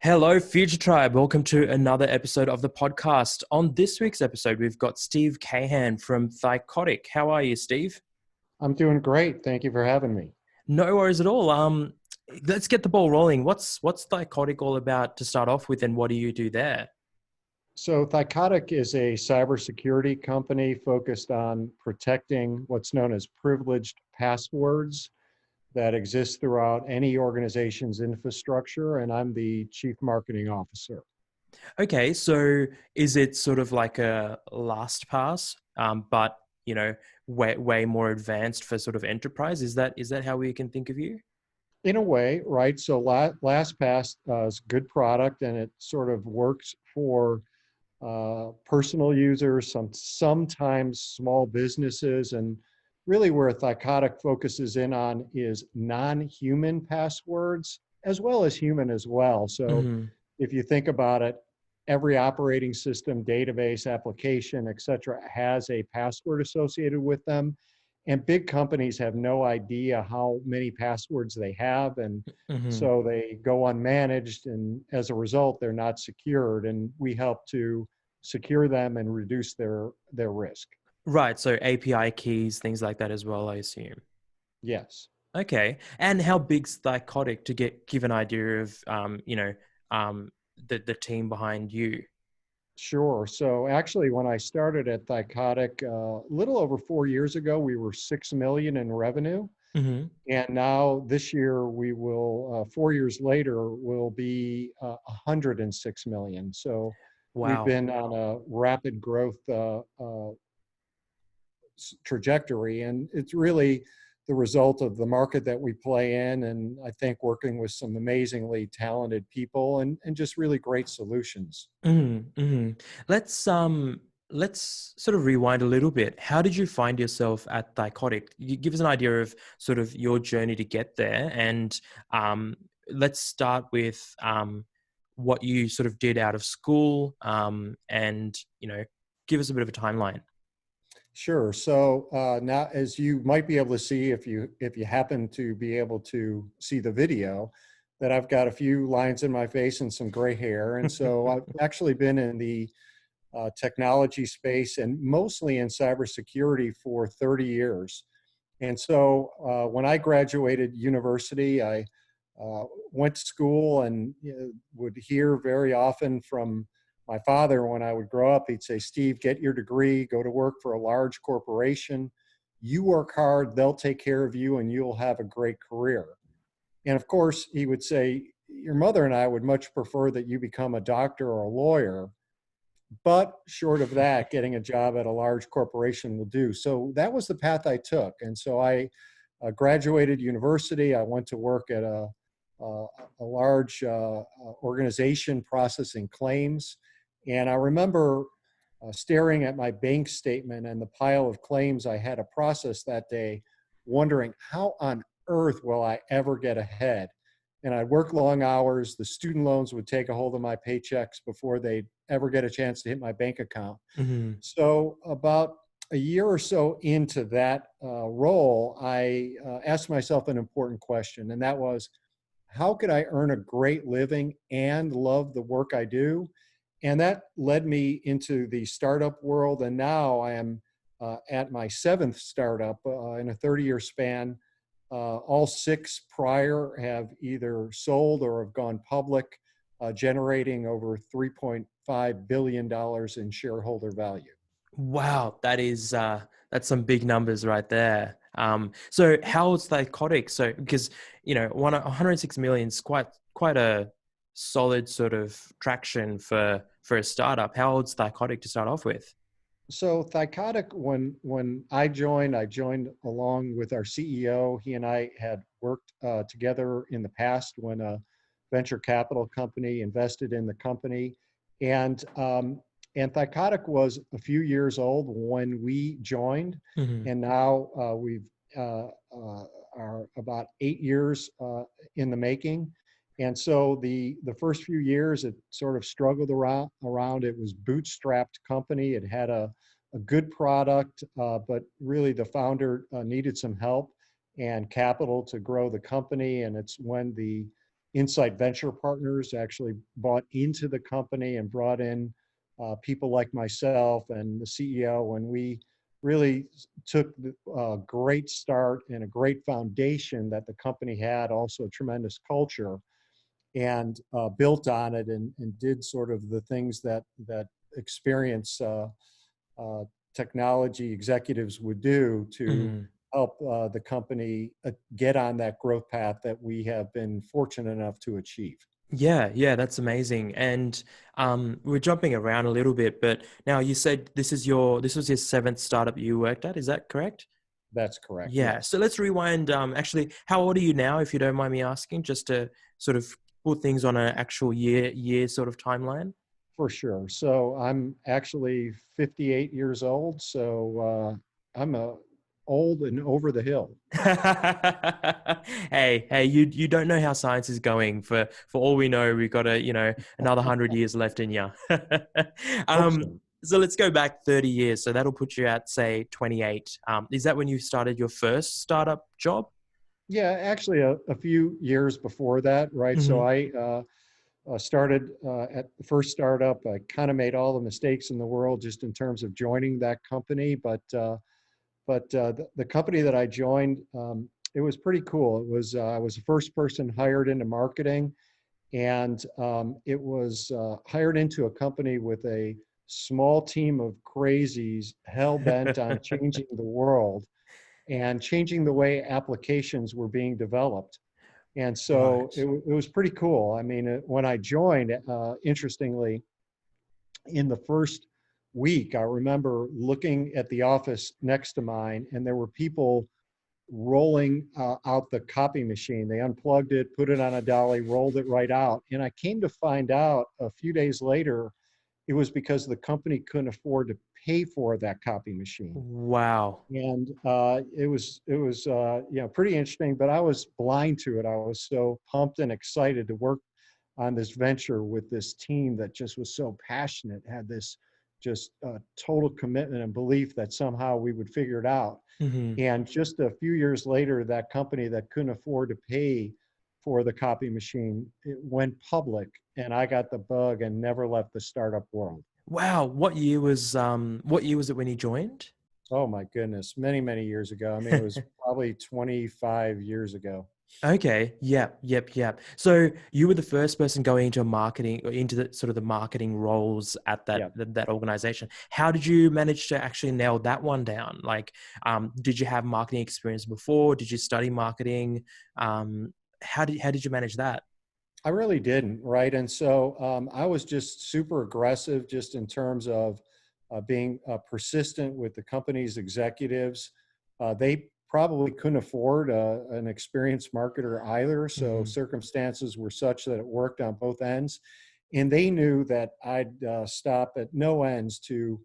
Hello, Future Tribe. Welcome to another episode of the podcast. On this week's episode, we've got Steve Kahan from Thycotic. How are you, Steve? I'm doing great. Thank you for having me. No worries at all. Let's get the ball rolling. What's Thycotic all about to start off with, and what do you do there? So, Thycotic is a cybersecurity company focused on protecting what's known as privileged passwords that exist throughout any organization's infrastructure, and I'm the chief marketing officer. Okay, so is it sort of like a LastPass, but way more advanced for sort of enterprise? Is that how we can think of you? In a way, right? So, LastPass is a good product, and it sort of works for personal users, sometimes small businesses, and really where Thycotic focuses in on is non-human passwords as well as human as well. So Hmm. if you think about it, every operating system, database, application, et cetera, has a password associated with them. And big companies have no idea how many passwords they have. And Hmm. so they go unmanaged. And as a result, they're not secured. And we help to secure them and reduce their risk. Right. So API keys, things like that as well, I assume. Yes. Okay. And how big's Thycotic to give an idea of um the team behind you? Sure. So actually, when I started at Thycotic, a little over 4 years ago, we were 6 million in revenue, Hmm. and now this year we will, 4 years later, will be 106 million. So we've Wow. been on a rapid growth trajectory, and it's really the result of the market that we play in, and I think working with some amazingly talented people and just really great solutions. Hmm. Hmm. Let's sort of rewind a little bit. How did you find yourself at Thycotic? You give us an idea of sort of your journey to get there, and um, let's start with what you sort of did out of school, and give us a bit of a timeline. Sure. So now, as you might be able to see, if you happen to be able to see the video, that I've got a few lines in my face and some gray hair, and so I've actually been in the technology space and mostly in cybersecurity for 30 years. And so when I graduated university, I uh, went to school and would hear very often from my father when I would grow up. He'd say, Steve, get your degree, go to work for a large corporation. You work hard, they'll take care of you, and you'll have a great career. And of course, he would say, your mother and I would much prefer that you become a doctor or a lawyer, but short of that, getting a job at a large corporation will do. So that was the path I took. And so I graduated university. I went to work at a, a large organization processing claims. And I remember staring at my bank statement and the pile of claims I had to process that day, wondering how on earth will I ever get ahead? And I'd work long hours. The student loans would take a hold of my paychecks before they'd ever get a chance to hit my bank account. Hmm. So, about a year or so into that role, I asked myself an important question, and that was, how could I earn a great living and love the work I do? And that led me into the startup world. And now I am at my seventh startup in a 30-year span. All six prior have either sold or have gone public, generating over $3.5 billion in shareholder value. Wow, that's some big numbers right there. So how old's Thycotic? So because 106 million is quite a solid sort of traction for a startup. How old's Thycotic to start off with? So Thycotic, when I joined along with our CEO. He and I had worked together in the past when a venture capital company invested in the company, and and Thycotic was a few years old when we joined, Hmm. and now we've are about 8 years in the making. And so the first few years, it sort of struggled around. It was bootstrapped company. It had a good product, but really the founder needed some help and capital to grow the company. And it's when the Insight Venture Partners actually bought into the company and brought in people like myself and the CEO, and we really took a great start and a great foundation that the company had, also a tremendous culture, and built on it and did sort of the things that experience uh, technology executives would do to Mm. help the company get on that growth path that we have been fortunate enough to achieve. Yeah, yeah, that's amazing. And we're jumping around a little bit, but now you said this was your seventh startup you worked at. Is that correct? That's correct. Yeah. Yes, So let's rewind. Actually, how old are you now, if you don't mind me asking, just to sort of put things on an actual year sort of timeline? for sure. So I'm actually 58 years old. So I'm old and over the hill. Hey, you don't know how science is going. For all we know, we've got another 100 years left in you. Hope um, so. so let's go back 30 years. So that'll put you at say 28. Is that when you started your first startup job? Yeah, actually, a few years before that, right? So Hmm. I started at the first startup. I kind of made all the mistakes in the world just in terms of joining that company, but the company that I joined, it was pretty cool. It was I was the first person hired into marketing, and it was hired into a company with a small team of crazies hell bent on changing the world and changing the way applications were being developed. And so Right. it was pretty cool. I mean, when I joined, interestingly, in the first week, I remember looking at the office next to mine, and there were people rolling out the copy machine. They unplugged it, put it on a dolly, rolled it right out. And I came to find out a few days later, it was because the company couldn't afford to pay for that copy machine. Wow. And it was pretty interesting. But I was blind to it. I was so pumped and excited to work on this venture with this team that just was so passionate, had this just total commitment and belief that somehow we would figure it out. Hmm. And just a few years later, that company that couldn't afford to pay for the copy machine, it went public, and I got the bug and never left the startup world. Wow. What year was it when you joined? Oh my goodness, many, many years ago. I mean, it was probably 25 years ago. Okay. Yep. So you were the first person going into marketing or into the sort of the marketing roles at Yeah. that organization. How did you manage to actually nail that one down? Like, did you have marketing experience before? Did you study marketing? How did you manage that? I really didn't, right? And so I was just super aggressive, just in terms of being persistent with the company's executives. They probably couldn't afford an experienced marketer either, so Hmm. circumstances were such that it worked on both ends. And they knew that I'd stop at no ends to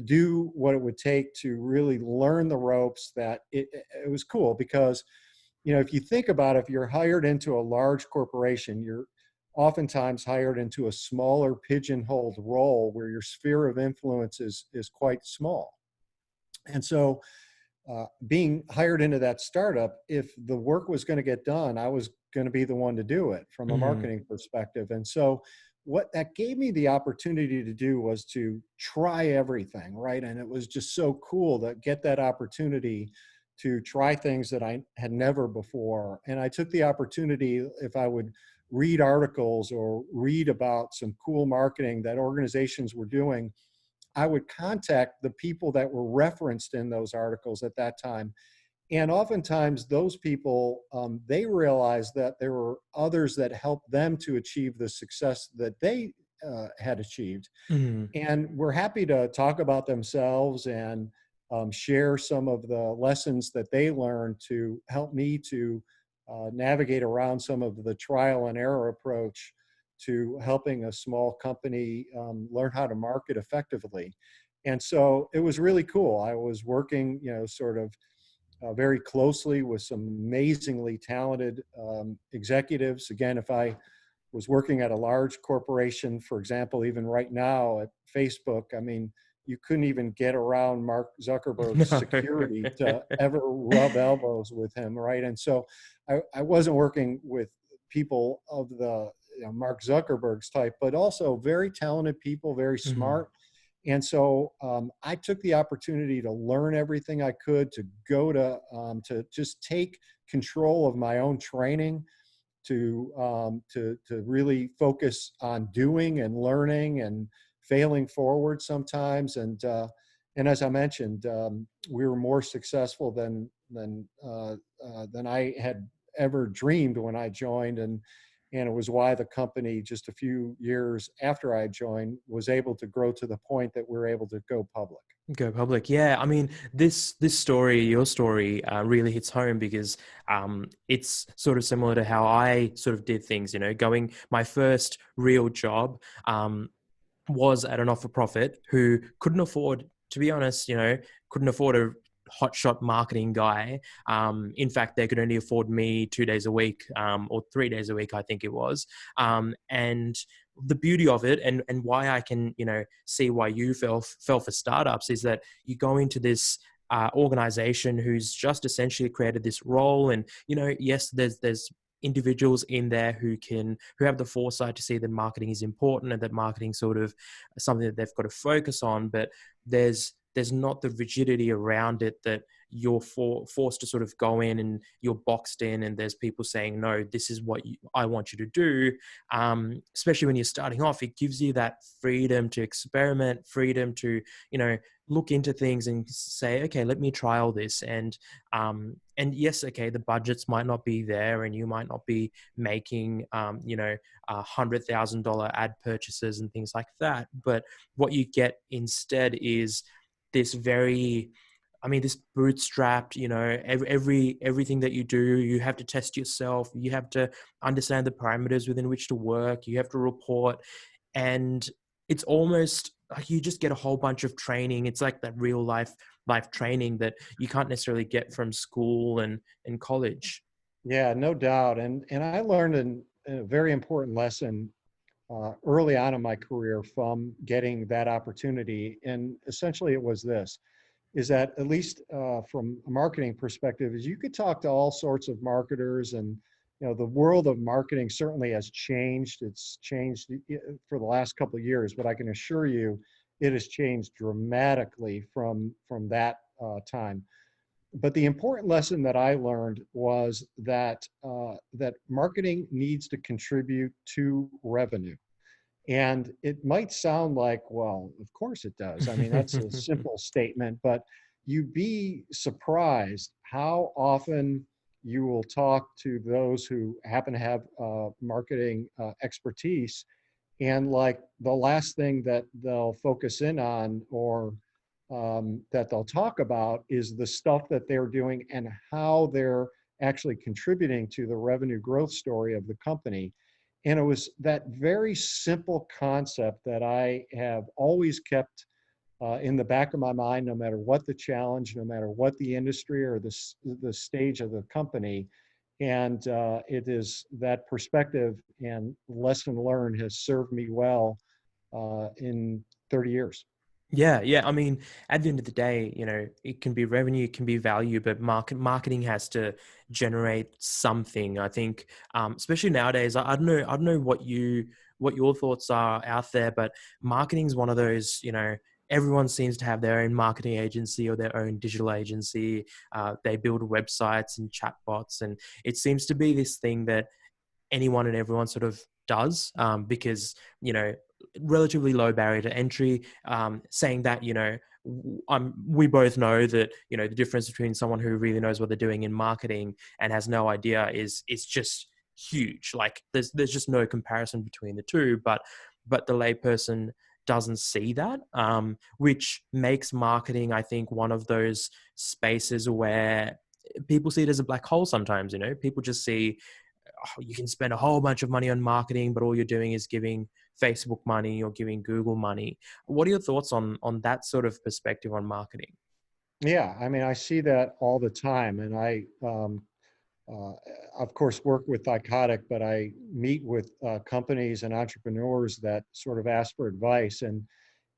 do what it would take to really learn the ropes. That it was cool because, if you think about it, if you're hired into a large corporation, you're oftentimes hired into a smaller pigeonholed role where your sphere of influence is quite small. And so being hired into that startup, if the work was going to get done, I was going to be the one to do it from a Hmm. marketing perspective. And so what that gave me the opportunity to do was to try everything, right? And it was just so cool to get that opportunity to try things that I had never before. And I took the opportunity, if I would read articles or read about some cool marketing that organizations were doing, I would contact the people that were referenced in those articles at that time. And oftentimes, those people, they realized that there were others that helped them to achieve the success that they had achieved. Hmm. And we're happy to talk about themselves and share some of the lessons that they learned to help me to navigate around some of the trial and error approach to helping a small company learn how to market effectively. And so it was really cool. I was working, sort of very closely with some amazingly talented executives. Again, if I was working at a large corporation, for example, even right now at Facebook, I mean, you couldn't even get around Mark Zuckerberg's No. security to ever rub elbows with him, right? And so I wasn't working with people of the, Mark Zuckerberg's type, but also very talented people, very Hmm. smart. And so I took the opportunity to learn everything I could, to go to just take control of my own training, to really focus on doing and learning and failing forward sometimes. And as I mentioned, we were more successful than I had ever dreamed when I joined, and it was why the company, just a few years after I joined, was able to grow to the point that we were able to go public. Go public. Yeah, I mean, this story, your story, really hits home because it's sort of similar to how I sort of did things. You know, going my first real job was at a not-for-profit who couldn't afford, to be honest, couldn't afford a hotshot marketing guy. In fact, they could only afford me 2 days a week, or 3 days a week, I think it was. And the beauty of it, and why I can, see why you fell for startups, is that you go into this organization who's just essentially created this role, and yes, there's individuals in there who have the foresight to see that marketing is important and that marketing sort of something that they've got to focus on, but there's not the rigidity around it that you're forced to sort of go in and you're boxed in and there's people saying, no, this is what I want you to do. Especially when you're starting off, it gives you that freedom to experiment, freedom to look into things and say, okay, let me try all this. And yes, okay, the budgets might not be there and you might not be making $100,000 ad purchases and things like that, but what you get instead is this very, I mean, this bootstrapped, everything that you do, you have to test yourself, you have to understand the parameters within which to work, you have to report. And it's almost like you just get a whole bunch of training. It's like that real life training that you can't necessarily get from school and college. Yeah, no doubt. And I learned a very important lesson early on in my career from getting that opportunity. And essentially it was this, is that at least from a marketing perspective, is you could talk to all sorts of marketers, and the world of marketing certainly has changed. It's changed for the last couple of years, but I can assure you it has changed dramatically from that time. But the important lesson that I learned was that marketing needs to contribute to revenue. And it might sound like, well, of course it does. I mean, that's a simple statement, but you'd be surprised how often you will talk to those who happen to have marketing expertise, and like the last thing that they'll focus in on, or that they'll talk about, is the stuff that they're doing and how they're actually contributing to the revenue growth story of the company. And it was that very simple concept that I have always kept in the back of my mind, no matter what the challenge, no matter what the industry or the stage of the company. And it is that perspective and lesson learned has served me well in 30 years. Yeah, yeah. I mean, at the end of the day, it can be revenue, it can be value, but marketing has to generate something. I think, especially nowadays, I don't know what your thoughts are out there, but marketing is one of those. Everyone seems to have their own marketing agency or their own digital agency. They build websites and chatbots, and it seems to be this thing that anyone and everyone sort of does, because relatively low barrier to entry. Saying that, we both know that the difference between someone who really knows what they're doing in marketing and has no idea is just huge. Like there's just no comparison between the two. But the layperson doesn't see that, which makes marketing, I think, one of those spaces where people see it as a black hole sometimes. People just see, oh, you can spend a whole bunch of money on marketing, but all you're doing is giving Facebook money or giving Google money. What are your thoughts on that sort of perspective on marketing? Yeah, I mean, I see that all the time, and I, uh, of course, work with Thycotic, but I meet with companies and entrepreneurs that sort of ask for advice. And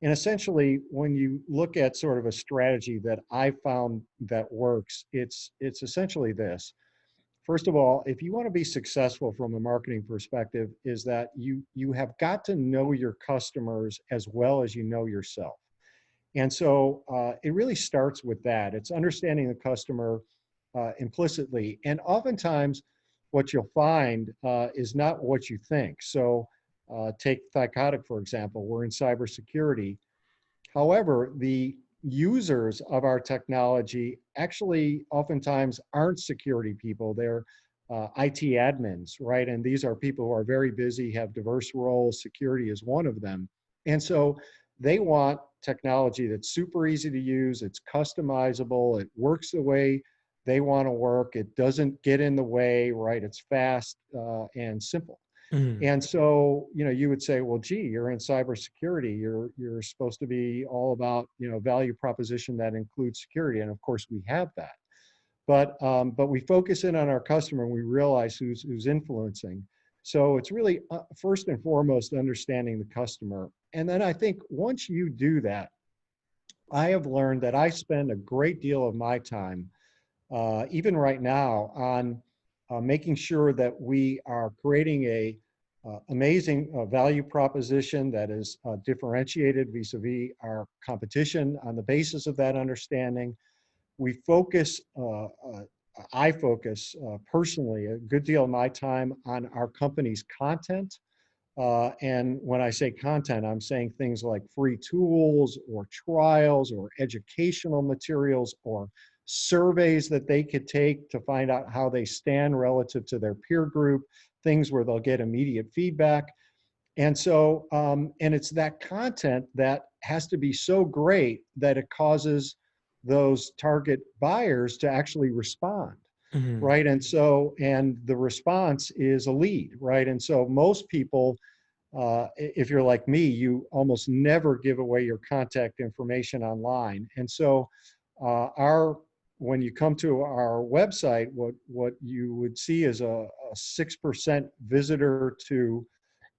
essentially, when you look at sort of a strategy that I found that works, it's essentially this. first of all, if you want to be successful from a marketing perspective, is that you have got to know your customers as well as you know yourself. And so it really starts with that. It's understanding the customer implicitly. And oftentimes, what you'll find is not what you think. So take Thycotic, for example. We're in cybersecurity. However, the users of our technology actually oftentimes aren't security people. They're IT admins, right? And these are people who are very busy, have diverse roles. Security is one of them. And so they want technology that's super easy to use, it's customizable, it works the way they want to work, it doesn't get in the way, right? It's fast and simple. Mm. And so, you would say, well, gee, you're in cybersecurity. You're supposed to be all about, value proposition that includes security. And of course, we have that. But we focus in on our customer and we realize who's influencing. So it's really first and foremost understanding the customer. And then I think once you do that, I have learned that I spend a great deal of my time, even right now, on making sure that we are creating a amazing value proposition that is differentiated vis-a-vis our competition on the basis of that understanding. We focus, I focus personally a good deal of my time on our company's content. And when I say content, I'm saying things like free tools or trials or educational materials or surveys that they could take to find out how they stand relative to their peer group, things where they'll get immediate feedback. And so, and it's that content that has to be so great that it causes those target buyers to actually respond, Mhm. right? And so, and the response is a lead, right? And so most people, if you're like me, you almost never give away your contact information online. And so our when you come to our website, what you would see is a 6% visitor to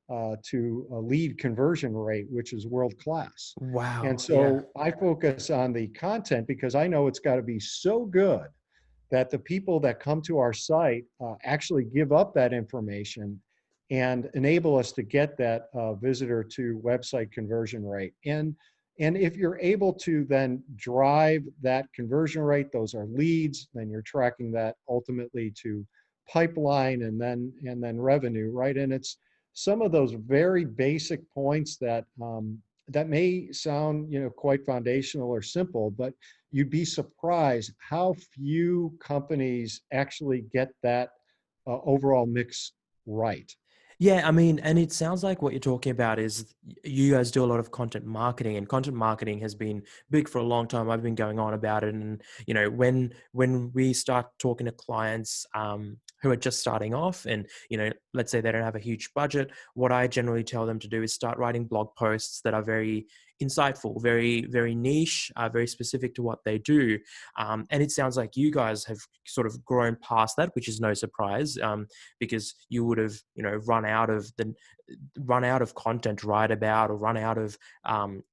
a lead conversion rate, which is world class. And Wow. Yeah. so I focus on the content because I know it's got to be so good that the people that come to our site actually give up that information and enable us to get that visitor to website conversion rate. And if you're able to then drive that conversion rate, those are leads, then you're tracking that ultimately to pipeline and then revenue, right? And it's some of those very basic points that that may sound, quite foundational or simple, but you'd be surprised how few companies actually get that overall mix right. Yeah, I mean, and it sounds like what you're talking about is you guys do a lot of content marketing, and content marketing has been big for a long time. I've been going on about it, and when we start talking to clients who are just starting off, and let's say they don't have a huge budget, what I generally tell them to do is start writing blog posts that are very insightful, very very niche, very specific to what they do. And it sounds like you guys have sort of grown past that, which is no surprise. Because you would have run out of content to write about, or run out of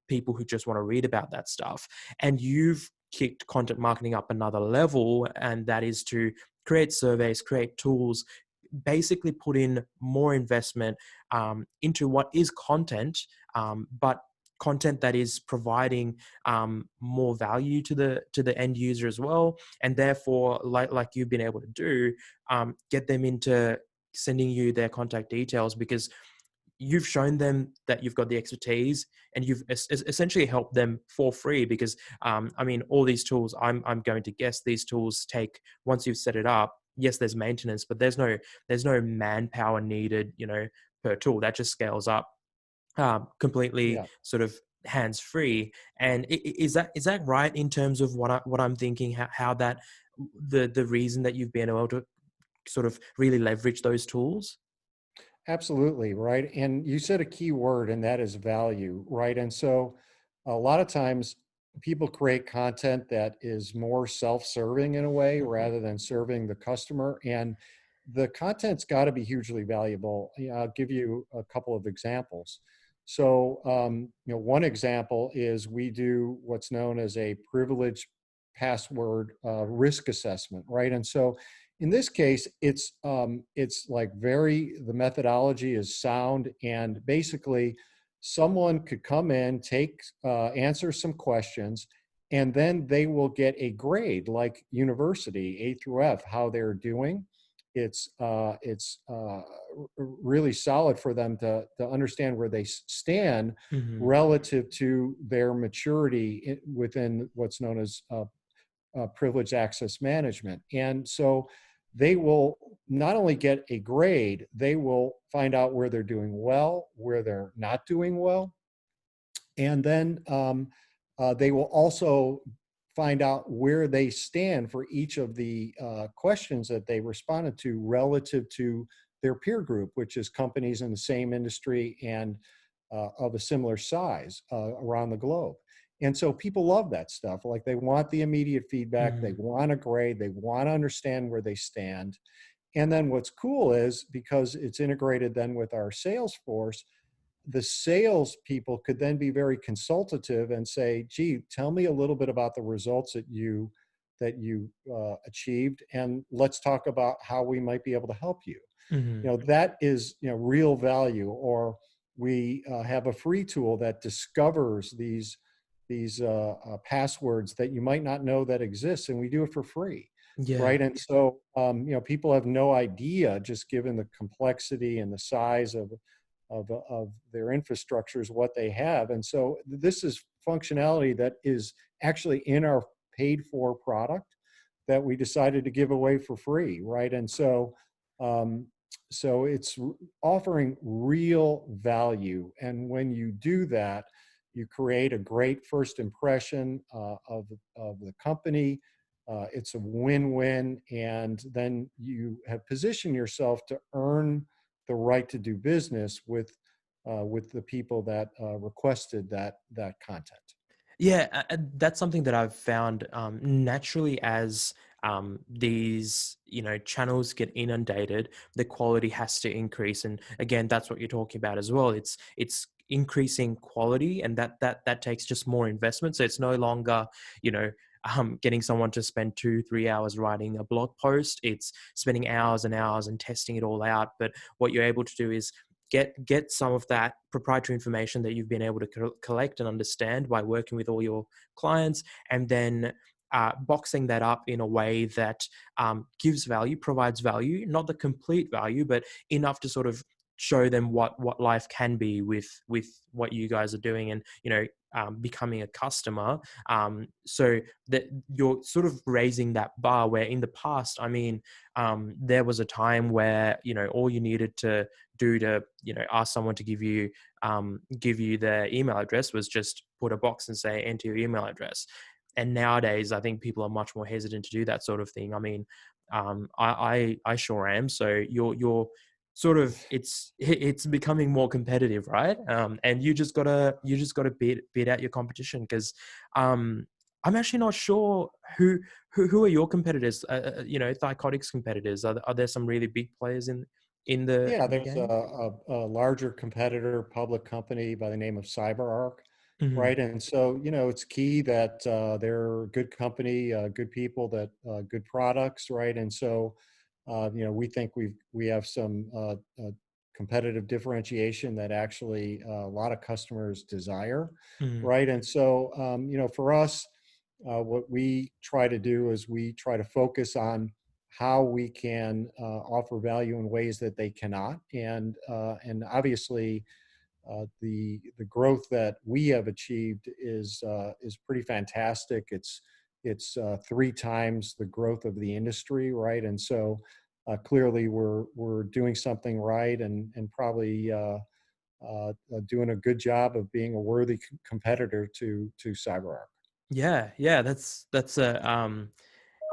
people who just want to read about that stuff, and you've kicked content marketing up another level, and that is to create surveys, create tools, basically put in more investment into what is content, but content that is providing more value to the end user as well, and therefore, like you've been able to do, get them into sending you their contact details, because you've shown them that you've got the expertise, and you've essentially helped them for free. Because I mean, all these tools, I'm going to guess these tools take, once you've set it up, yes, there's maintenance, but there's no manpower needed, per tool. That just scales up completely Yeah. sort of hands free. And is that right in terms of what I'm thinking? How that the reason that you've been able to sort of really leverage those tools? Absolutely, right. And you said a key word, and that is value, right? And so a lot of times people create content that is more self-serving in a way Mhm. rather than serving the customer. And the content's got to be hugely valuable. I'll give you a couple of examples. So, one example is we do what's known as a privileged password risk assessment, right? And so In this case, it's like the methodology is sound, and basically someone could come in, answer some questions, and then they will get a grade like university, A through F, how they're doing. It's really solid for them to understand where they stand Hmm. relative to their maturity within what's known as privileged access management. And so they will not only get a grade, they will find out where they're doing well, where they're not doing well, and then they will also find out where they stand for each of the questions that they responded to relative to their peer group, which is companies in the same industry and of a similar size around the globe. And so people love that stuff. Like they want the immediate feedback, they Hmm. want a grade, they want to understand where they stand. And then what's cool is because it's integrated then with our sales force, the sales people could then be very consultative and say, gee, tell me a little bit about the results that you achieved, and let's talk about how we might be able to help you. Hmm. That is real value. Or we have a free tool that discovers these passwords that you might not know that exist, and we do it for free, Yeah. right? And so people have no idea, just given the complexity and the size of their infrastructures, what they have. And so this is functionality that is actually in our paid for product that we decided to give away for free, right? And um, so it's offering real value. And when you do that, you create a great first impression of the company. It's a win-win, and then you have positioned yourself to earn the right to do business with the people that requested that content. Yeah, that's something that I've found naturally as these channels get inundated, the quality has to increase, and again, that's what you're talking about as well. It's increasing quality, and that takes just more investment. So it's no longer you know getting someone to spend 2-3 hours writing a blog post. It's spending hours and hours and testing it all out. But what you're able to do is get some of that proprietary information that you've been able to collect and understand by working with all your clients, and then boxing that up in a way that gives value, provides value, not the complete value, but enough to sort of show them what life can be with what you guys are doing, and becoming a customer, so that you're sort of raising that bar. Where in the past, I mean, there was a time where all you needed to do to ask someone to give you their email address was just put a box and say enter your email address. And nowadays I think people are much more hesitant to do that sort of thing. I mean, I sure am. So you're sort of, it's becoming more competitive, right? And you just gotta beat out your competition, because I'm actually not sure who are your competitors. Thycotics competitors. Are there some really big players Yeah, in the there's game? a larger competitor, public company by the name of CyberArk, Mhm. right? And so, it's key that they're a good company, good people, that good products, right? And so, we think we have some competitive differentiation that actually a lot of customers desire, Mhm. right? And so, for us, what we try to do is we try to focus on how we can offer value in ways that they cannot, and obviously the growth that we have achieved is pretty fantastic. It's 3 times the growth of the industry, right? And so clearly we're doing something right, and probably doing a good job of being a worthy competitor to CyberArk. Yeah, yeah, that's a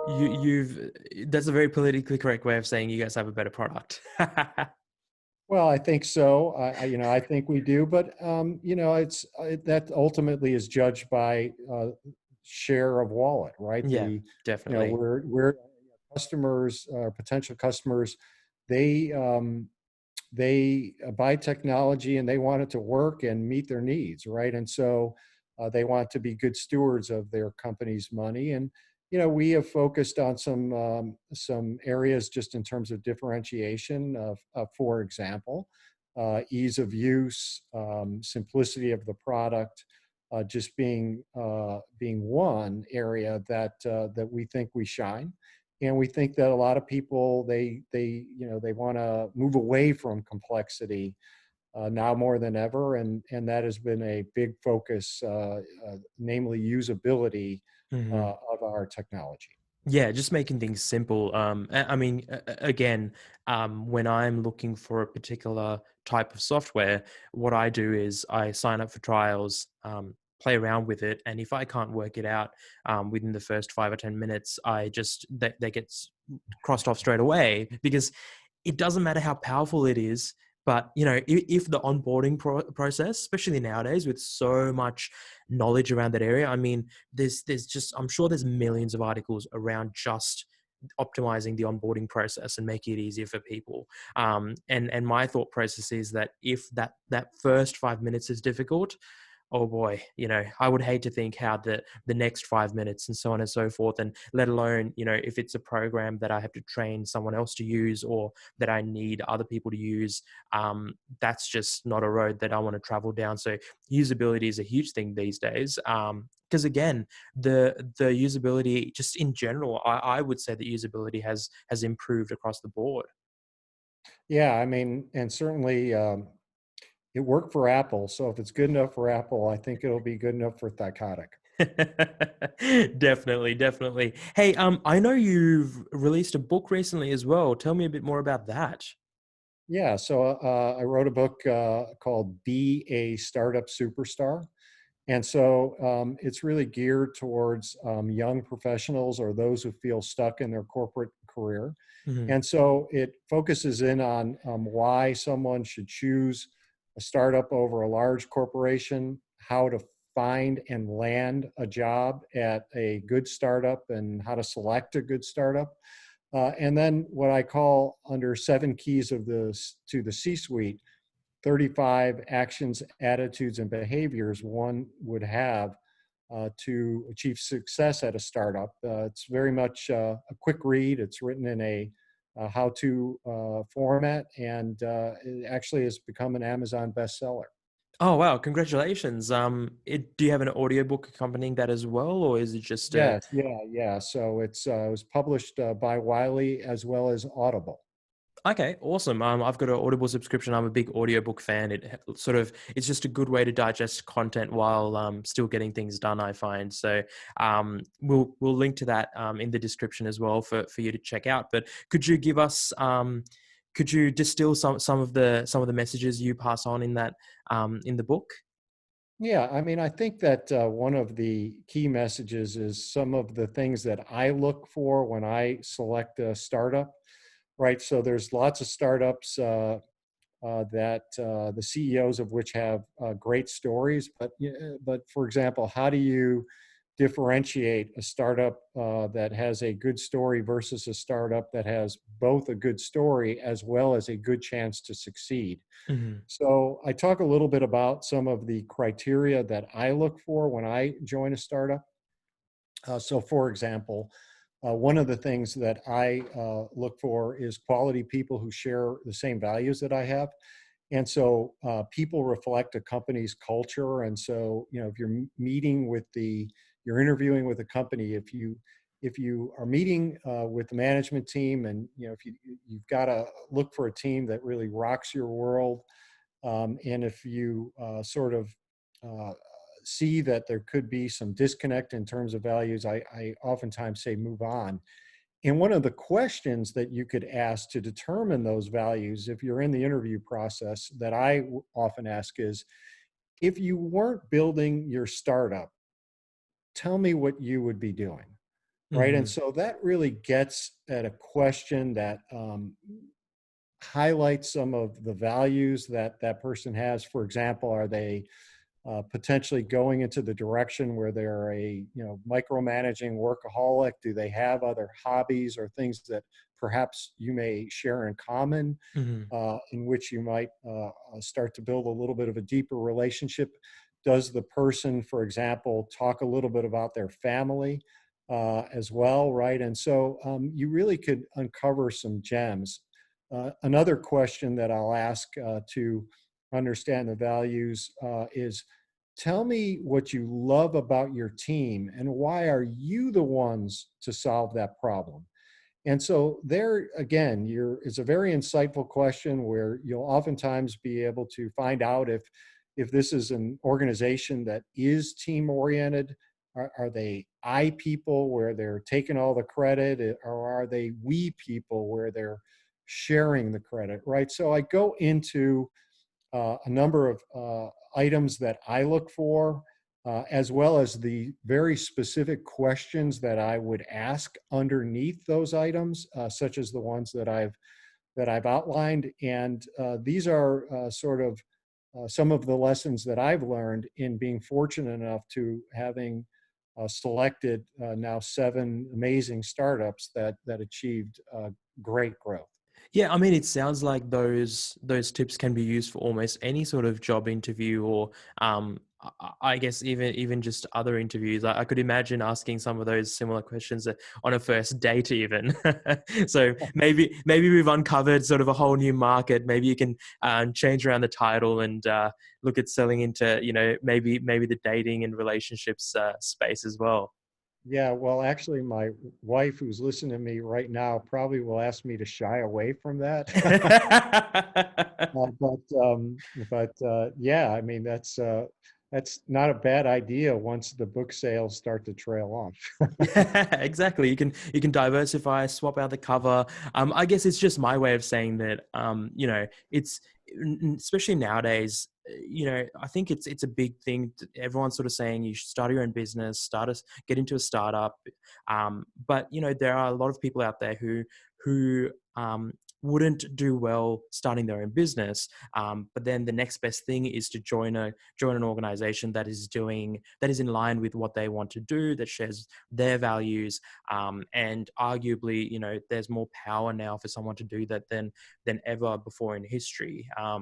you've that's a very politically correct way of saying you guys have a better product. Well, I think so. I think we do, but that ultimately is judged by share of wallet, right? Yeah, definitely. We're customers, potential customers, they buy technology and they want it to work and meet their needs, right? And so they want to be good stewards of their company's money, We have focused on some areas just in terms of differentiation for example, ease of use, simplicity of the product, just being one area that we think we shine. And we think that a lot of people, they want to move away from complexity now more than ever, and that has been a big focus, namely usability of our technology. Yeah, just making things simple. I mean, again, when I'm looking for a particular type of software, what I do is I sign up for trials, play around with it, and if I can't work it out within the first 5 or 10 minutes, I just that gets crossed off straight away, because it doesn't matter how powerful it is. But if the onboarding process, especially nowadays with so much knowledge around that area, I mean, there's just, I'm sure there's millions of articles around just optimizing the onboarding process and making it easier for people. And my thought process is that if that first 5 minutes is difficult, oh boy, I would hate to think how the next 5 minutes and so on and so forth, and let alone, if it's a program that I have to train someone else to use or that I need other people to use, that's just not a road that I want to travel down. So usability is a huge thing these days. Because again, the usability just in general, I would say that usability has improved across the board. Yeah, I mean, and certainly it worked for Apple. So if it's good enough for Apple, I think it'll be good enough for Thycotic. Definitely, definitely. Hey, I know you've released a book recently as well. Tell me a bit more about that. Yeah, so I wrote a book called Be a Startup Superstar. And so it's really geared towards young professionals or those who feel stuck in their corporate career. Mhm. And so it focuses in on why someone should choose a startup over a large corporation, how to find and land a job at a good startup, and how to select a good startup. And then what I call under 7 keys to the C-suite, 35 actions, attitudes, and behaviors one would have to achieve success at a startup. It's very much a quick read. It's written in a how-to format, and it actually has become an Amazon bestseller. Oh wow, congratulations. Do you have an audiobook accompanying that as well, or is it just a? Yes, yeah, yeah. So it was published by Wiley as well as Audible. Okay, awesome. I've got an Audible subscription. I'm a big audiobook fan. It's just a good way to digest content while still getting things done, I find. So we'll link to that in the description as well for you to check out. But could you distill some of the messages you pass on in that in the book? Yeah, I mean, I think that one of the key messages is some of the things that I look for when I select a startup, right? So there's lots of startups that the CEOs of which have great stories, but for example, how do you differentiate a startup that has a good story versus a startup that has both a good story as well as a good chance to succeed? Hmm. So I talk a little bit about some of the criteria that I look for when I join a startup. So for example, one of the things that I look for is quality people who share the same values that I have. And so people reflect a company's culture. And so, if you're you're interviewing with a company, if you are meeting with the management team, and if you've got to look for a team that really rocks your world, and if you sort of uh, see that there could be some disconnect in terms of values, I oftentimes say move on. And one of the questions that you could ask to determine those values, if you're in the interview process, that often ask is, if you weren't building your startup, tell me what you would be doing. Right. And Hmm. so that really gets at a question that highlights some of the values that that person has. For example, are they potentially going into the direction where they're a micromanaging workaholic? Do they have other hobbies or things that perhaps you may share in common, Hmm. in which you might start to build a little bit of a deeper relationship? Does the person, for example, talk a little bit about their family? as well, right? And so you really could uncover some gems. Another question that I'll ask to understand the values is, tell me what you love about your team and why are you the ones to solve that problem? And so there again, it's a very insightful question where you'll oftentimes be able to find out if this is an organization that is team oriented. Are they I people where they're taking all the credit, or are they we people where they're sharing the credit, right? So I go into a number of items that I look for, as well as the very specific questions that I would ask underneath those items, such as the ones that I've outlined. And these are sort of some of the lessons that I've learned in being fortunate enough to having selected now 7 amazing startups that achieved great growth. Yeah, I mean, it sounds like those tips can be used for almost any sort of job interview, or I guess even just other interviews. I could imagine asking some of those similar questions on a first date, even. So maybe we've uncovered sort of a whole new market. Maybe you can change around the title and look at selling into, maybe the dating and relationships space as well. Yeah, well, actually, my wife, who's listening to me right now, probably will ask me to shy away from that. But yeah, I mean that's not a bad idea once the book sales start to trail off. Yeah, exactly. You can diversify, swap out the cover. I guess it's just my way of saying that. It's especially nowadays. I think it's a big thing. Everyone's sort of saying you should start your own business, get into a startup. But there are a lot of people out there who wouldn't do well starting their own business. But then the next best thing is to join an organization that is in line with what they want to do, that shares their values. And arguably, there's more power now for someone to do that than ever before in history. I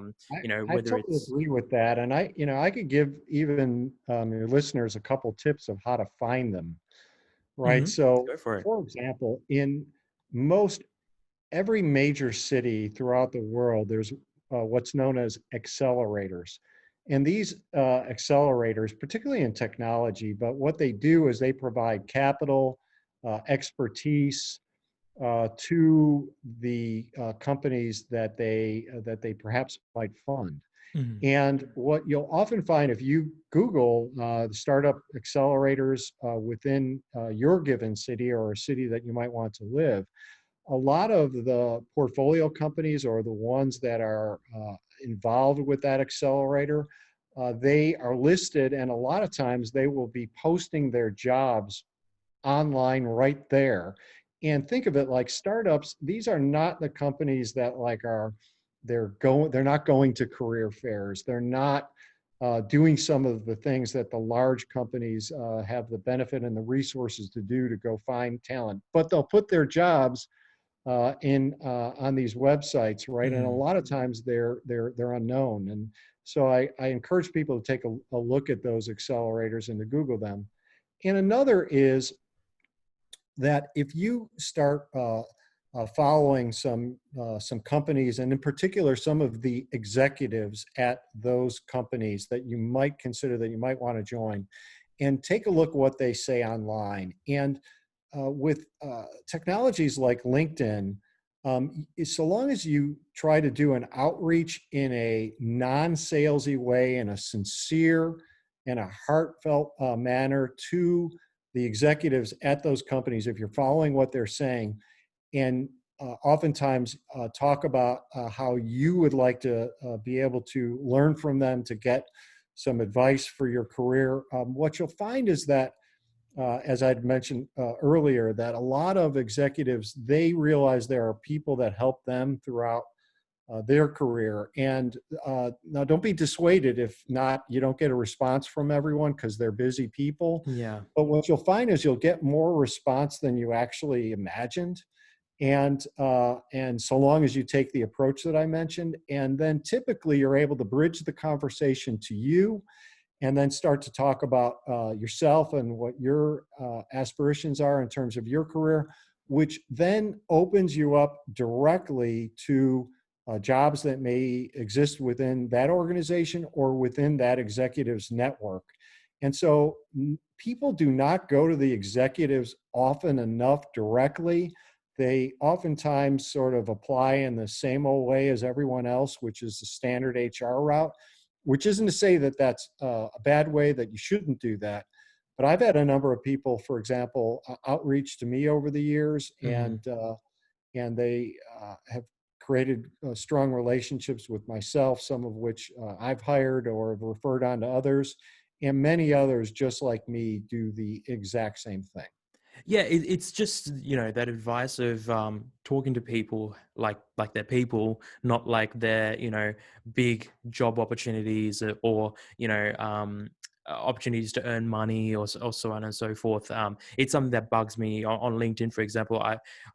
Whether totally it's agree with that, and I could give even your listeners a couple tips of how to find them. Right. Mhm. So, Go for it. for example, in most every major city throughout the world, there's what's known as accelerators. And these accelerators, particularly in technology, but what they do is they provide capital, expertise to the companies that they perhaps might fund. Mhm. And what you'll often find if you Google the startup accelerators within your given city or a city that you might want to live, a lot of the portfolio companies or the ones that are involved with that accelerator, they are listed, and a lot of times they will be posting their jobs online right there. And think of it like startups, these are not the companies that like they're not going to career fairs. They're not doing some of the things that the large companies have the benefit and the resources to do to go find talent. But they'll put their jobs in on these websites, right? And a Mhm. lot of times they're unknown. And so I encourage people to take a look at those accelerators and to Google them. And another is that if you start following some companies, and in particular some of the executives at those companies that you might consider that you might want to join, and take a look what they say online. And with technologies like LinkedIn, so long as you try to do an outreach in a non-salesy way, in a sincere and a heartfelt manner to the executives at those companies, if you're following what they're saying, and oftentimes talk about how you would like to be able to learn from them to get some advice for your career, what you'll find is that as I'd mentioned earlier, that a lot of executives, they realize there are people that help them throughout their career. And now don't be dissuaded if not, you don't get a response from everyone because they're busy people. Yeah. But what you'll find is you'll get more response than you actually imagined. And so long as you take the approach that I mentioned, and then typically you're able to bridge the conversation to you, and then start to talk about yourself and what your aspirations are in terms of your career, which then opens you up directly to jobs that may exist within that organization or within that executive's network. And so people do not go to the executives often enough directly. They oftentimes sort of apply in the same old way as everyone else, which is the standard HR route, which isn't to say that that's a bad way, that you shouldn't do that. But I've had a number of people, for example, outreach to me over the years, Mm-hmm. and they have created strong relationships with myself, some of which I've hired or have referred on to others, and many others just like me do the exact same thing. Yeah, it's just, that advice of talking to people like they're people, not like they're, big job opportunities, or opportunities to earn money, or so on and so forth. It's something that bugs me on LinkedIn, for example.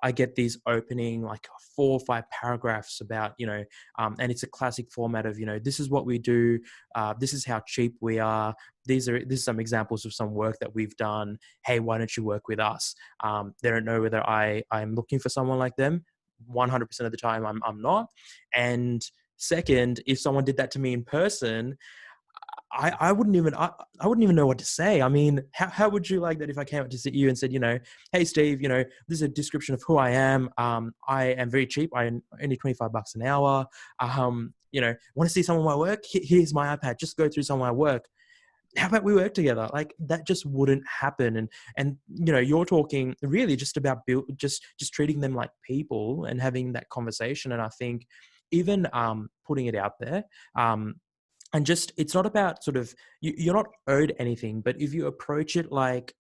I get these opening like 4 or 5 paragraphs about, and it's a classic format of, this is what we do, this is how cheap we are. This is some examples of some work that we've done. Hey, why don't you work with us? They don't know whether I'm looking for someone like them. 100% of the time, I'm not. And second, if someone did that to me in person, I wouldn't even I wouldn't even know what to say. I mean, how would you like that if I came up to see you and said, hey Steve, this is a description of who I am. I am very cheap. I only $25 an hour. Want to see some of my work? Here's my iPad. Just go through some of my work. How about we work together? Like, that just wouldn't happen. And you're talking really just about just treating them like people and having that conversation. And I think even putting it out there, and just, it's not about sort of, you're not owed anything, but if you approach it like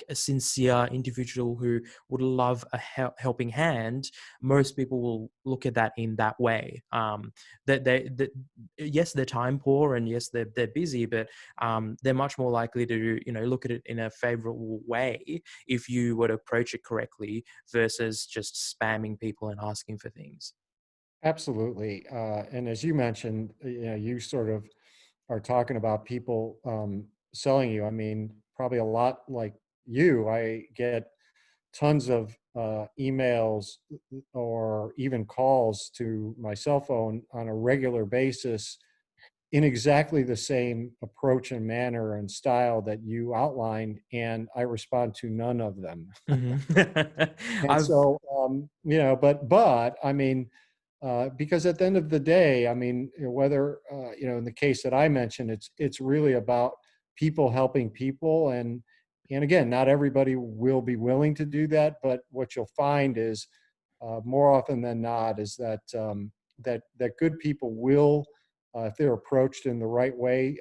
a sincere individual who would love a helping hand, most people will look at that in that way. That yes, they're time poor, and yes, they're busy, but they're much more likely to look at it in a favorable way if you were to approach it correctly, versus just spamming people and asking for things. Absolutely. And as you mentioned, you sort of are talking about people selling you. I mean, probably a lot like you, I get tons of emails or even calls to my cell phone on a regular basis in exactly the same approach and manner and style that you outlined, and I respond to none of them. Hmm. And I've so, but I mean, because at the end of the day, I mean, whether in the case that I mentioned, it's really about people helping people, and again, not everybody will be willing to do that, but what you'll find is more often than not is that that good people will, if they're approached in the right way,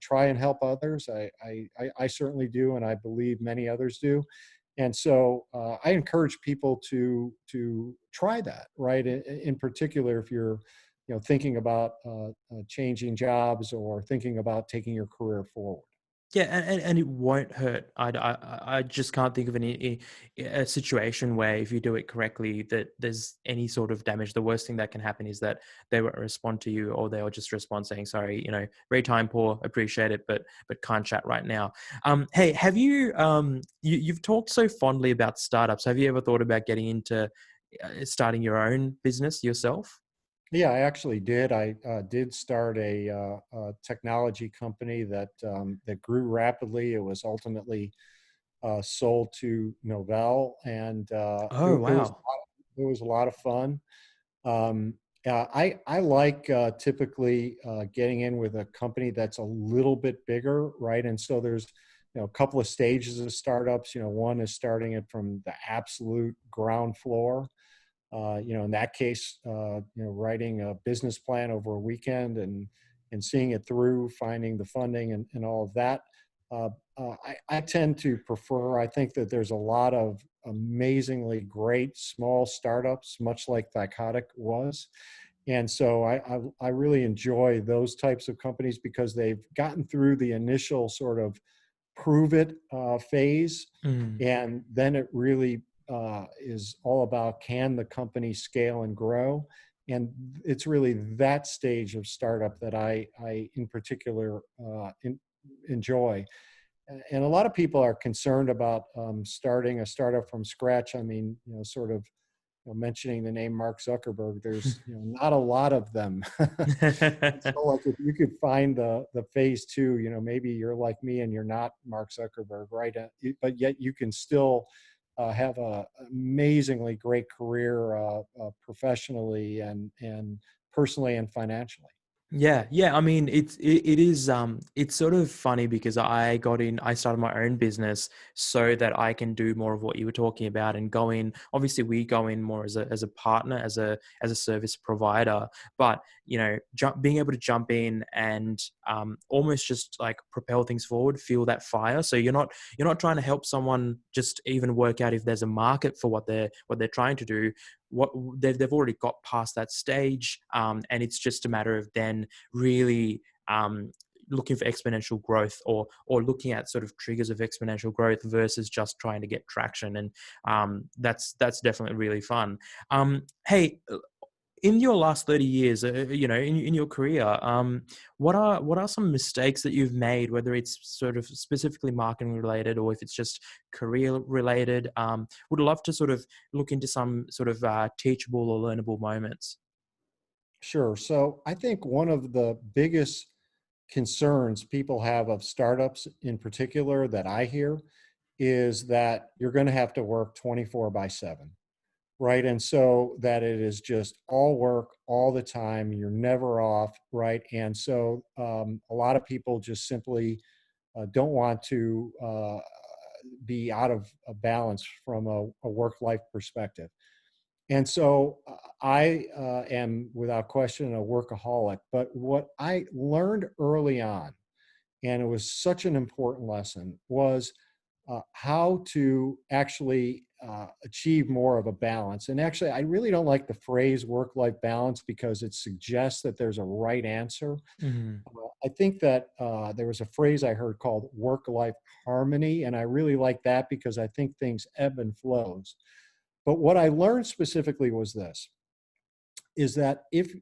try and help others. I certainly do, and I believe many others do. And so I encourage people to try that, right? In particular, if you're thinking about changing jobs or thinking about taking your career forward. Yeah, and it won't hurt. I just can't think of a situation where, if you do it correctly, that there's any sort of damage. The worst thing that can happen is that they won't respond to you, or they'll just respond saying, "Sorry, very time poor. Appreciate it, but can't chat right now." Hey, have you you've talked so fondly about startups? Have you ever thought about getting into starting your own business yourself? Yeah, I actually did. I did start a technology company that grew rapidly. It was ultimately sold to Novell, and Oh, wow. it was a lot of fun. Um, I like typically getting in with a company that's a little bit bigger, right? And so there's a couple of stages of startups. One is starting it from the absolute ground floor. In that case, writing a business plan over a weekend and seeing it through, finding the funding and all of that. I tend to prefer. I think that there's a lot of amazingly great small startups, much like Thycotic was. And so I really enjoy those types of companies because they've gotten through the initial sort of prove it phase. Mm. And then it really is all about, can the company scale and grow? And it's really that stage of startup that I in particular enjoy. And a lot of people are concerned about starting a startup from scratch. I mean, sort of mentioning the name Mark Zuckerberg, there's not a lot of them. So like if you could find the phase two, maybe you're like me and you're not Mark Zuckerberg, right? But yet you can still have a amazingly great career professionally and personally and financially. Yeah, yeah. I mean, it is it's sort of funny because I started my own business so that I can do more of what you were talking about and go in. Obviously, we go in more as a partner, as a service provider. But being able to jump in and almost just like propel things forward, feel that fire. So you're not trying to help someone just even work out if there's a market for what they're trying to do. What they've already got past that stage, and it's just a matter of then really looking for exponential growth, or looking at sort of triggers of exponential growth versus just trying to get traction. And that's definitely really fun. Hey, in your last 30 years, in your career, what are some mistakes that you've made, whether it's sort of specifically marketing related or if it's just career related? Would love to sort of look into some sort of teachable or learnable moments. Sure. So I think one of the biggest concerns people have of startups in particular that I hear is that you're going to have to work 24 by 7, right? And so that it is just all work all the time. You're never off, right? And so a lot of people just simply don't want to be out of a balance from a work life perspective. And so I am without question a workaholic. But what I learned early on, and it was such an important lesson, was how to actually achieve more of a balance. And actually, I really don't like the phrase work life balance because it suggests that there's a right answer. Mhm. I think that there was a phrase I heard called work life harmony. And I really like that because I think things ebb and flows. But what I learned specifically was this, is that if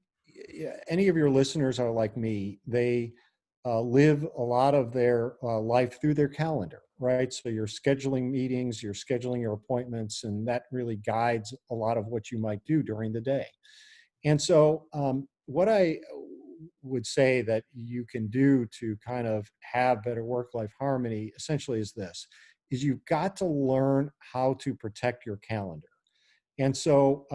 any of your listeners are like me, they live a lot of their life through their calendar, right? So you're scheduling meetings, you're scheduling your appointments, and that really guides a lot of what you might do during the day. And so, what I would say that you can do to kind of have better work-life harmony essentially is this, is you've got to learn how to protect your calendar. And so,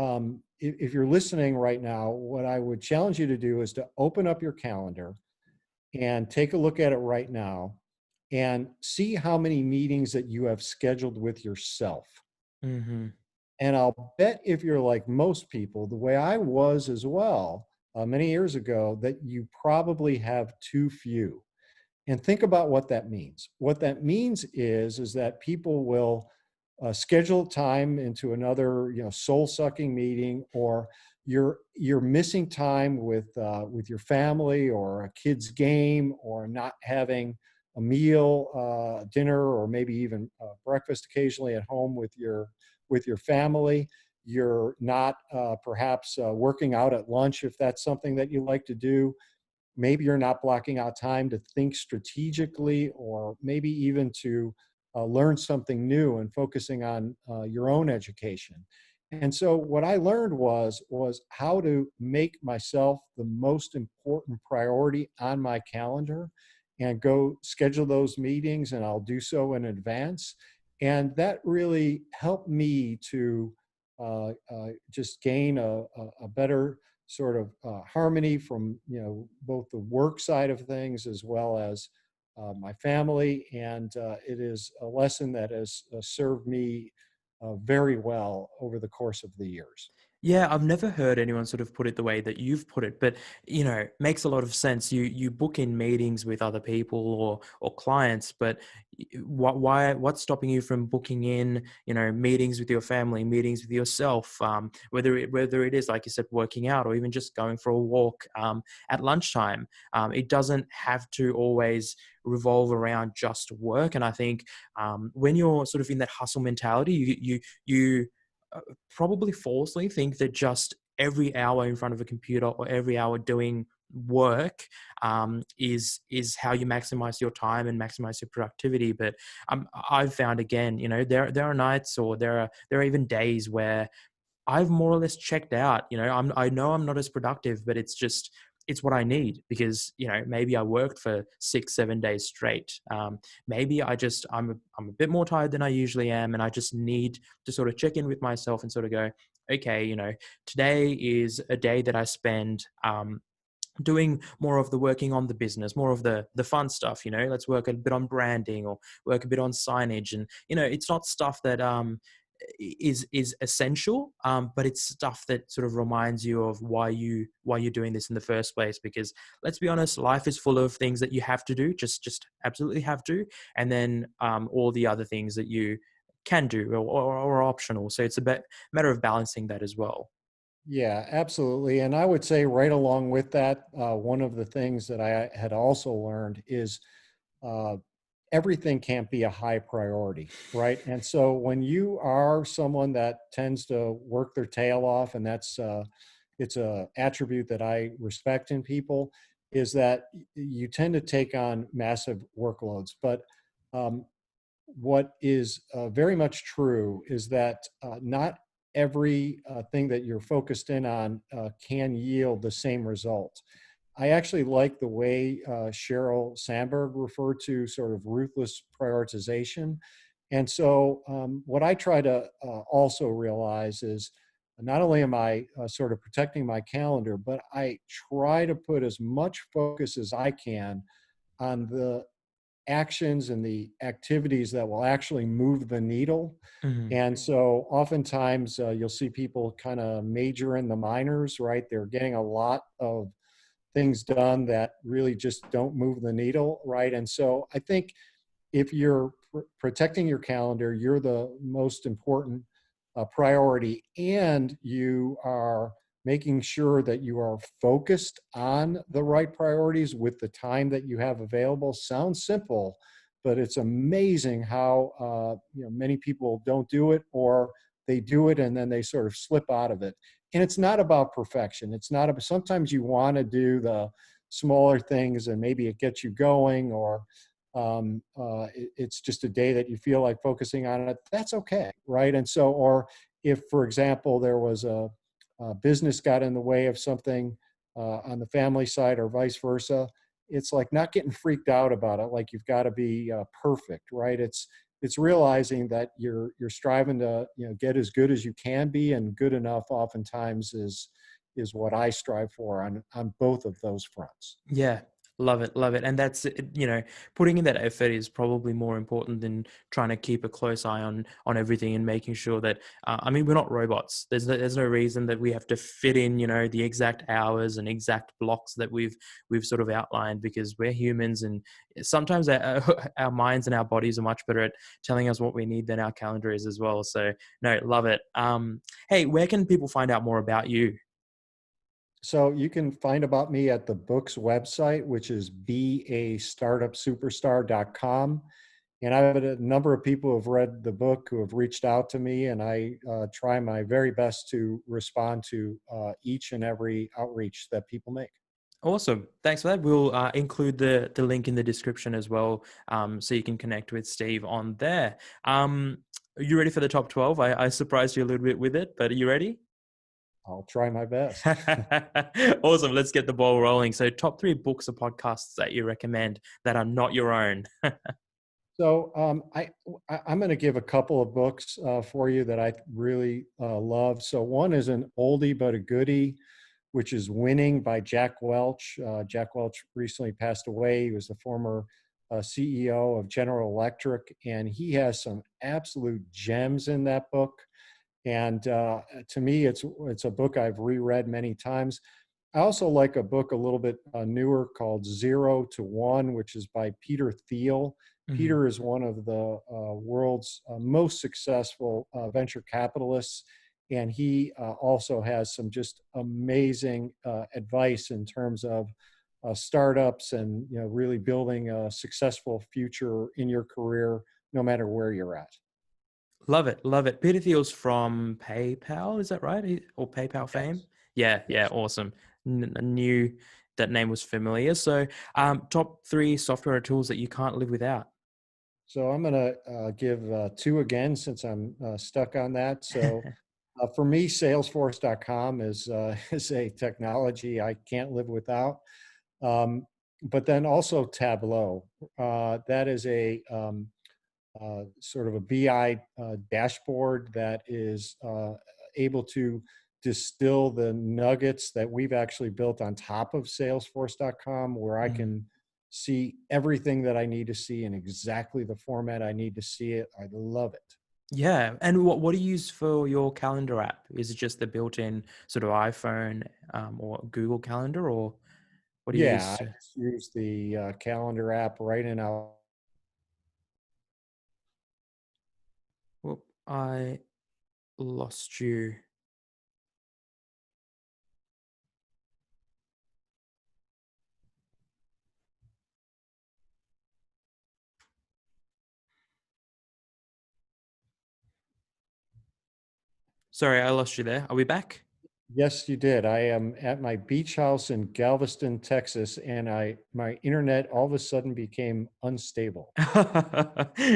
if you're listening right now, what I would challenge you to do is to open up your calendar and take a look at it right now and see how many meetings that you have scheduled with yourself. Mhm. And I'll bet if you're like most people, the way I was as well, many years ago, that you probably have too few. And think about what that means. What that means is that people will schedule time into another, soul-sucking meeting, or you're missing time with your family, or a kid's game, or not having a meal, dinner, or maybe even breakfast occasionally at home with your family. You're not perhaps working out at lunch if that's something that you like to do. Maybe you're not blocking out time to think strategically, or maybe even to learn something new and focusing on your own education. And so what I learned was how to make myself the most important priority on my calendar and go schedule those meetings, and I'll do so in advance. And that really helped me to just gain a better sort of harmony from both the work side of things as well as my family, and it is a lesson that has served me very well over the course of the years. Yeah, I've never heard anyone sort of put it the way that you've put it, but makes a lot of sense. You book in meetings with other people or clients, but what's stopping you from booking in meetings with your family, meetings with yourself, whether it is, like you said, working out, or even just going for a walk at lunchtime. It doesn't have to always revolve around just work. And I think when you're sort of in that hustle mentality, you probably falsely think that just every hour in front of a computer or every hour doing work is how you maximize your time and maximize your productivity. But I've found, again, there are nights, or there are even days where I've more or less checked out. I know I'm not as productive, but it's what I need, because maybe I worked for 6-7 days straight. Maybe I'm a bit more tired than I usually am, and I just need to sort of check in with myself and sort of go, okay, today is a day that I spend doing more of the working on the business, more of the fun stuff. Let's work a bit on branding, or work a bit on signage. And it's not stuff that is essential, but it's stuff that sort of reminds you of why you're doing this in the first place. Because let's be honest, life is full of things that you have to do, just absolutely have to, and then all the other things that you can do, or are optional. So it's a matter of balancing that as well. Yeah, absolutely. And I would say right along with that, one of the things that I had also learned is uh, everything can't be a high priority, right? And so when you are someone that tends to work their tail off, and it's a attribute that I respect in people, is that you tend to take on massive workloads. But um, what is very much true is that not every thing that you're focused in on can yield the same result. I actually like the way Sheryl Sandberg referred to sort of ruthless prioritization. And so, what I try to also realize is not only am I sort of protecting my calendar, but I try to put as much focus as I can on the actions and the activities that will actually move the needle. Mhm. And so oftentimes you'll see people kind of major in the minors, right? They're getting a lot of things done that really just don't move the needle, right? And so I think if you're protecting your calendar, you're the most important priority, and you are making sure that you are focused on the right priorities with the time that you have available. Sounds simple, but it's amazing how many people don't do it, or they do it and then they sort of slip out of it. And it's not about perfection. It's not about, sometimes you want to do the smaller things and maybe it gets you going, or it's just a day that you feel like focusing on it. That's okay, right? And so, or if, for example, there was a business got in the way of something on the family side, or vice versa, it's like not getting freaked out about it. Like you've got to be perfect, right? It's realizing that you're striving to get as good as you can be, and good enough oftentimes is what I strive for on both of those fronts. Yeah, love it, love it. And that's putting in that effort is probably more important than trying to keep a close eye on everything, and making sure that I mean, we're not robots. There's no reason that we have to fit in the exact hours and exact blocks that we've sort of outlined, because we're humans, and sometimes our minds and our bodies are much better at telling us what we need than our calendar is as well. So no, love it. Hey, where can people find out more about you? So you can find about me at the book's website, which is beastartupsuperstar.com. And I've had a number of people who have read the book who have reached out to me, and I try my very best to respond to each and every outreach that people make. Awesome. Thanks for that. We'll include the link in the description as well, so you can connect with Steve on there. Are you ready for the top 12? I surprised you a little bit with it, but are you ready? I'll try my best. Awesome. Let's get the ball rolling. So, top three books or podcasts that you recommend that are not your own. So I'm going to give a couple of books for you that I really love. So one is an oldie but a goodie, which is Winning by Jack Welch. Jack Welch recently passed away. He was the former CEO of General Electric, and he has some absolute gems in that book. And to me, it's a book I've reread many times. I also like a book a little bit newer called Zero to One, which is by Peter Thiel. Mhm. Peter is one of the world's most successful venture capitalists, and he also has some just amazing advice in terms of startups, and really building a successful future in your career, no matter where you're at. Love it. Love it. Peter Thiel's from PayPal. Is that right? Or PayPal fame? Yes. Yeah. Yeah. Yes. Awesome. New. that name was familiar. So, top three software or tools that you can't live without. So I'm going to give two again since I'm stuck on that. So for me, Salesforce.com is is a technology I can't live without. Um, but then also Tableau. That is a sort of a BI dashboard that is able to distill the nuggets that we've actually built on top of Salesforce.com, where I Mm. can see everything that I need to see in exactly the format I need to see it. I love it. Yeah. And what do you use for your calendar app? Is it just the built-in sort of iPhone or Google Calendar, or what do you Yeah, use I to? just use the calendar app right in our. Whoop, I lost you. Sorry, I lost you there. Are we back? Yes, you did. I am at my beach house in Galveston, Texas, and my internet all of a sudden became unstable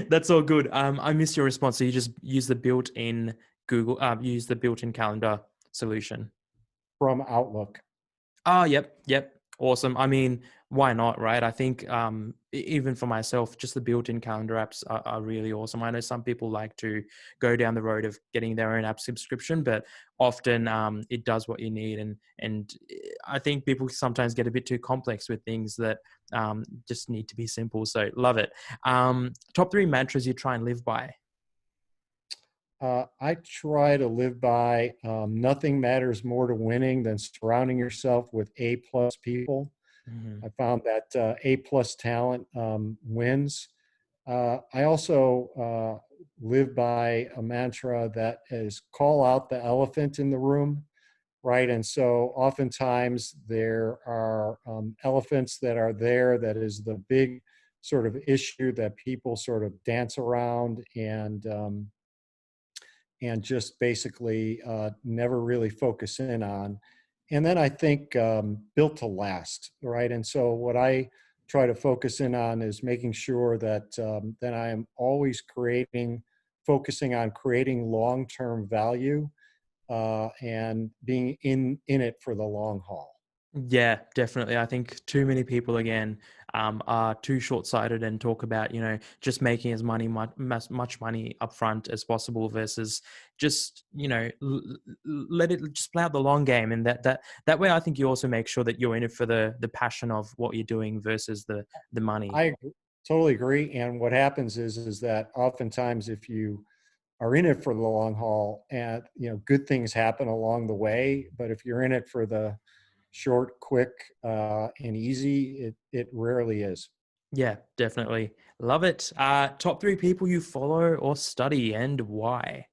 That's all good. I missed your response. So you just use the built-in Google, use the built-in calendar solution. from Outlook. Oh, yep, yep. Awesome. I mean, why not, right? I think even for myself, just the built-in calendar apps are really awesome. I know some people like to go down the road of getting their own app subscription, but often it does what you need. And I think people sometimes get a bit too complex with things that just need to be simple. So love it. Top three mantras you try and live by. I try to live by nothing matters more to winning than surrounding yourself with A plus people. Mhm. I found that A plus talent wins. I also live by a mantra that is call out the elephant in the room, right? And so oftentimes there are elephants that are there that is the big sort of issue that people sort of dance around and just basically never really focus in on. And then I think built to last, right? And so what I try to focus in on is making sure that I am always focusing on creating long-term value and being in it for the long haul. Yeah, definitely. I think too many people again are too short-sighted and talk about just making much money upfront as possible versus just let it just play out the long game, and that way I think you also make sure that you're in it for the passion of what you're doing versus the money. Totally agree. And what happens is that oftentimes if you are in it for the long haul and good things happen along the way, but if you're in it for the short, quick, and easy, it rarely is. Yeah, definitely love it. Top three people you follow or study and why?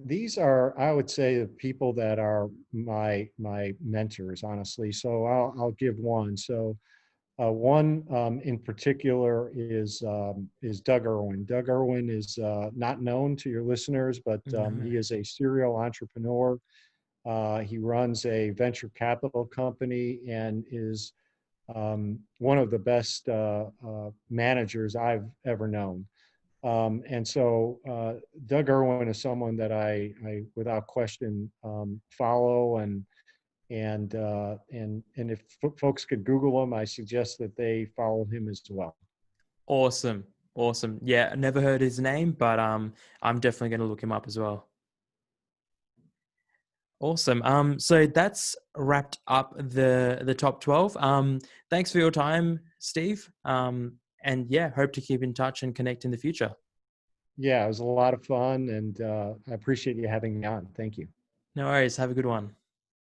These are, I would say, the people that are my mentors, honestly. So I'll give one. So one in particular is Doug Irwin. Doug Irwin is not known to your listeners, but No. he is a serial entrepreneur. He runs a venture capital company and is one of the best managers I've ever known. And so Doug Irwin is someone that I without question, follow and if folks could Google him, I suggest that they follow him as well. Awesome. Awesome. Yeah, I never heard his name, but I'm definitely going to look him up as well. Awesome. So that's wrapped up the top 12. Thanks for your time, Steve. And yeah, hope to keep in touch and connect in the future. Yeah, it was a lot of fun, and I appreciate you having me on. Thank you. No worries. Have a good one.